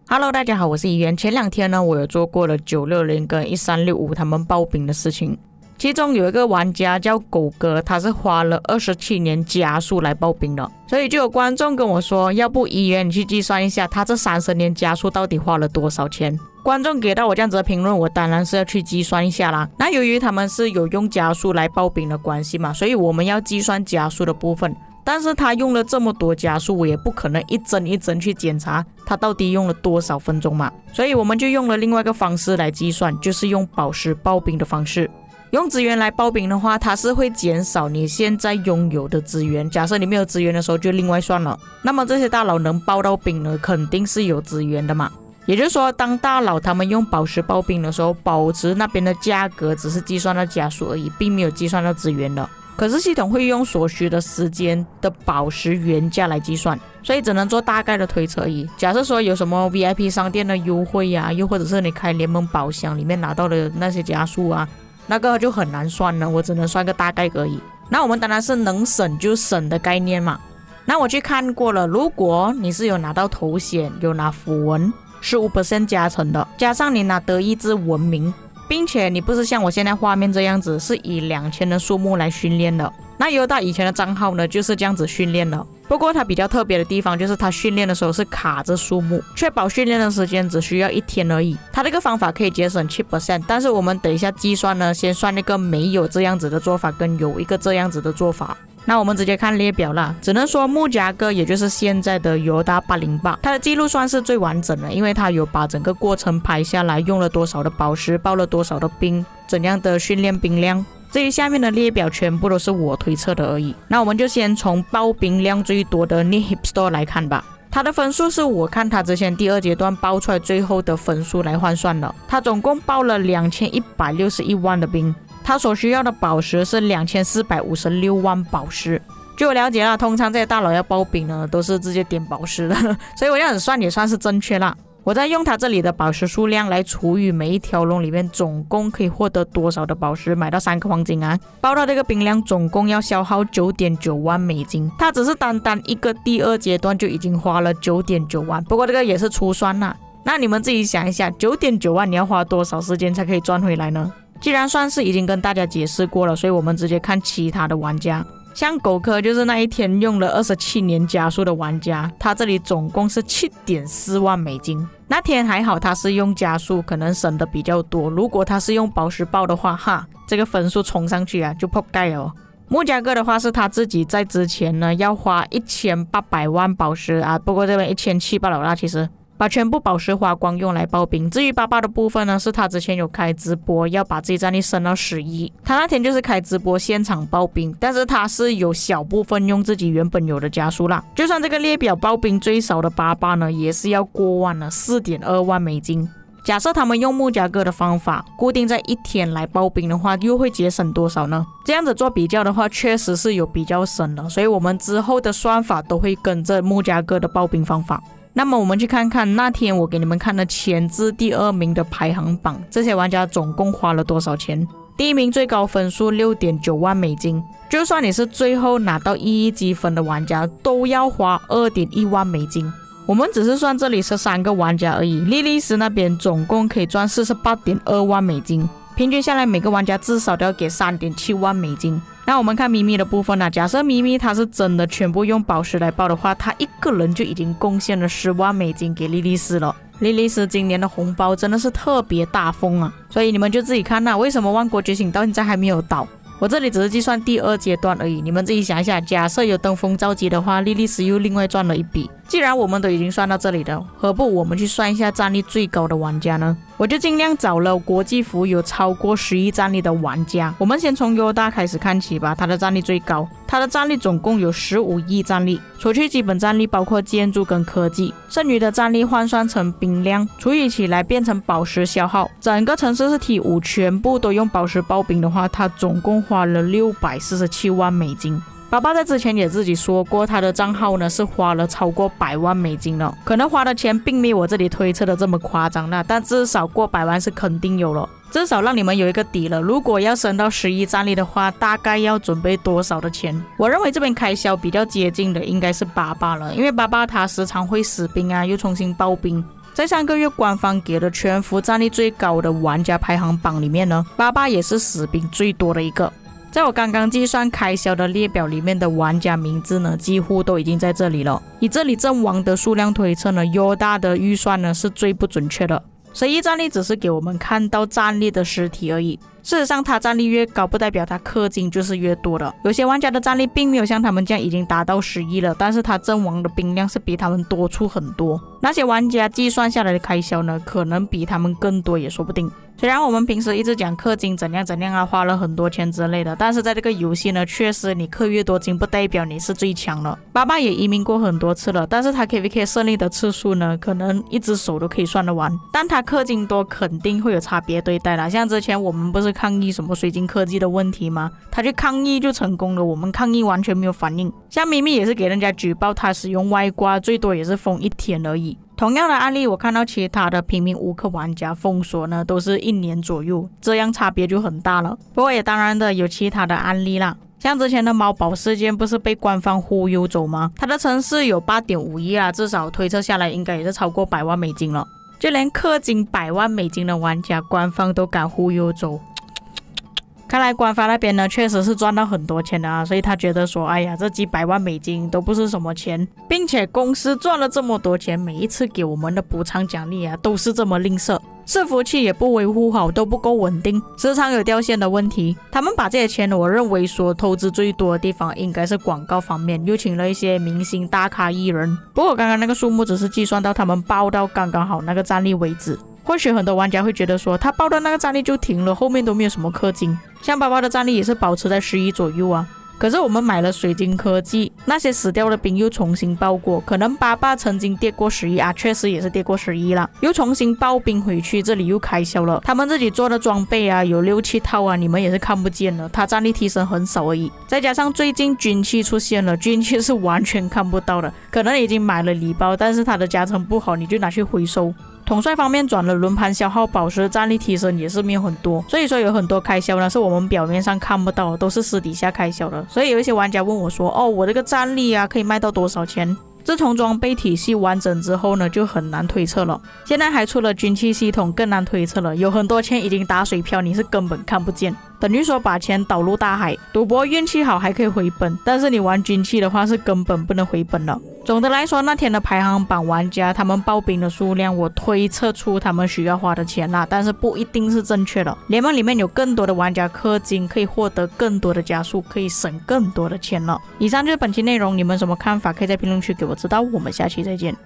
Hello， 大家好，我是怡媛。前2天呢，我有做过了960跟1365他们爆兵的事情，其中有一个玩家叫狗哥，他是花了27年加速来爆兵的，所以就有观众跟我说，要不怡媛你去计算一下，他这30年加速到底花了多少钱？观众给到我这样子的评论，我当然是要去计算一下啦。那由于他们是有用加速来爆兵的关系嘛，所以我们要计算加速的部分。但是他用了这么多加速，我也不可能一帧一帧去检查他到底用了多少分钟嘛，所以我们就用了另外一个方式来计算，就是用宝石爆兵的方式。用资源来爆兵的话，它是会减少你现在拥有的资源，假设你没有资源的时候就另外算了。那么这些大佬能爆到兵呢，肯定是有资源的嘛，也就是说当大佬他们用宝石爆兵的时候，宝石那边的价格只是计算到加速而已，并没有计算到资源的。可是系统会用所需的时间的宝石原价来计算，所以只能做大概的推测而已。假设说有什么 VIP 商店的优惠啊，又或者是你开联盟宝箱里面拿到的那些加速啊，那个就很难算了，我只能算个大概而已。那我们当然是能省就省的概念嘛。那我去看过了，如果你是有拿到头衔，有拿符文15% 加成的，加上你拿德意志文明，并且你不是像我现在画面这样子是以2000的数目来训练的，那尤达以前的账号呢就是这样子训练的。不过它比较特别的地方就是它训练的时候是卡着数目，确保训练的时间只需要1天而已。它这个方法可以节省 7%， 但是我们等一下计算呢，先算那个没有这样子的做法跟有一个这样子的做法。那我们直接看列表啦，只能说穆加哥也就是现在的尤达808，他的记录算是最完整的，因为他有把整个过程拍下来，用了多少的宝石，爆了多少的兵，怎样的训练兵量。至于下面的列表全部都是我推测的而已。那我们就先从爆兵量最多的 Nihipster 来看吧。他的分数是我看他之前第2阶段爆出来最后的分数来换算的，他总共爆了2161万的兵，他所需要的宝石是2456万宝石。据我了解啦，通常这些大佬要爆兵呢都是直接点宝石的，所以我这样子算也算是正确啦。我再用它这里的宝石数量来除以每一条龙里面总共可以获得多少的宝石，买到3颗黄金啊，爆到这个兵量总共要消耗 9.9 万美金，它只是单单一个第2阶段就已经花了 9.9 万，不过这个也是初算啦。那你们自己想一下， 9.9 万你要花多少时间才可以赚回来呢？既然算是已经跟大家解释过了，所以我们直接看其他的玩家。像狗科就是那一天用了27年加速的玩家，他这里总共是 7.4 万美金。那天还好他是用加速，可能省的比较多，如果他是用宝石爆的话，这个分数冲上去啊就破盖了哦。穆加哥的话是他自己在之前呢要花1800万宝石啊，不过这边1700了啦，其实把全部宝石花光用来爆兵。至于爸爸的部分呢，是他之前有开直播要把自己战力升到11，他那天就是开直播现场爆兵，但是他是有小部分用自己原本有的加速啦。就算这个列表爆兵最少的爸爸呢，也是要过万了 4.2 万美金。假设他们用穆加哥的方法固定在1天来爆兵的话，又会节省多少呢？这样子做比较的话，确实是有比较省的，所以我们之后的算法都会跟着穆加哥的爆兵方法。那么我们去看看那天我给你们看的前至第2名的排行榜，这些玩家总共花了多少钱。第1名最高分数 6.9 万美金，就算你是最后拿到1亿积分的玩家，都要花 2.1 万美金。我们只是算这里13个玩家而已，莉莉丝那边总共可以赚 48.2 万美金，平均下来每个玩家至少都要给 3.7 万美金。那我们看咪咪的部分啊，假设咪咪他是真的全部用宝石来爆的话，他一个人就已经贡献了10万美金给莉莉丝了。莉莉丝今年的红包真的是特别大丰啊，所以你们就自己看为什么万国觉醒到现在还没有倒。我这里只是计算第2阶段而已，你们自己想一下，假设有登峰造极的话，莉莉丝又另外赚了一笔。既然我们都已经算到这里了，何不我们去算一下战力最高的玩家呢？我就尽量找了国际服有超过10亿战力的玩家。我们先从优大开始看起吧，他的战力最高，他的战力总共有15亿战力，除去基本战力包括建筑跟科技，剩余的战力换算成兵量，除以起来变成宝石消耗。整个城市是 T5 全部都用宝石爆兵的话，他总共花了647万美金。爸爸在之前也自己说过，他的账号呢是花了超过100万美金了，可能花的钱并没有我这里推测的这么夸张啦，但至少过100万是肯定有了。至少让你们有一个底了。如果要升到11战力的话，大概要准备多少的钱？我认为这边开销比较接近的应该是爸爸了，因为爸爸他时常会死兵啊，又重新爆兵。在3个月官方给的全服战力最高的玩家排行榜里面呢，爸爸也是死兵最多的一个。在我刚刚计算开销的列表里面的玩家名字呢，几乎都已经在这里了。以这里阵亡的数量推测呢，Yoda 的预算呢是最不准确的。11战力只是给我们看到战力的实体而已，事实上他战力越高不代表他氪金就是越多的。有些玩家的战力并没有像他们这样已经达到11了，但是他阵亡的兵量是比他们多出很多。那些玩家计算下来的开销呢，可能比他们更多也说不定。虽然我们平时一直讲氪金怎样怎样啊，花了很多钱之类的，但是在这个游戏呢，确实你氪越多金不代表你是最强了。爸爸也移民过很多次了，但是他 KVK 胜利的次数呢，可能一只手都可以算得完。但他氪金多肯定会有差别对待啦，像之前我们不是抗议什么水晶科技的问题吗？他去抗议就成功了，我们抗议完全没有反应。像咪咪也是给人家举报他使用外挂，最多也是封1天而已。同样的案例，我看到其他的平民乌克玩家封锁呢，都是1年左右，这样差别就很大了。不过也当然的有其他的案例啦，像之前的猫宝事件不是被官方忽悠走吗？它的城市有8.5亿啦，至少推测下来应该也是超过100万美金了。就连氪金100万美金的玩家，官方都敢忽悠走。看来官方那边呢确实是赚到很多钱的啊，所以他觉得说，哎呀，这几百万美金都不是什么钱，并且公司赚了这么多钱，每一次给我们的补偿奖励啊都是这么吝啬，伺服器也不维护好，都不够稳定，时常有掉线的问题。他们把这些钱，我认为说投资最多的地方应该是广告方面，又请了一些明星大咖艺人。不过刚刚那个数目只是计算到他们报到刚刚好那个战力为止。或许很多玩家会觉得说，他报的那个战力就停了，后面都没有什么氪金。像爸爸的战力也是保持在11左右啊。可是我们买了水晶科技，那些死掉的兵又重新报过，可能爸爸曾经跌过11啊，确实也是跌过11了，又重新报兵回去，这里又开销了。他们自己做的装备啊，有6、7套啊，你们也是看不见了，他战力提升很少而已。再加上最近军器出现了，军器是完全看不到的，可能已经买了礼包，但是它的加成不好，你就拿去回收。统帅方面转了轮盘消耗宝石，战力提升也是没有很多，所以说有很多开销呢是我们表面上看不到的，都是私底下开销的。所以有一些玩家问我说，哦，我这个战力啊可以卖到多少钱？自从装备体系完整之后呢，就很难推测了。现在还出了军器系统，更难推测了。有很多钱已经打水漂，你是根本看不见，等于说把钱导入大海。赌博运气好还可以回本，但是你玩军器的话是根本不能回本了。总的来说，那天的排行榜玩家他们报兵的数量，我推测出他们需要花的钱啦，但是不一定是正确的。联盟里面有更多的玩家氪金，可以获得更多的加速，可以省更多的钱了。以上就是本期内容，你们什么看法？可以在评论区给我知道。我们下期再见。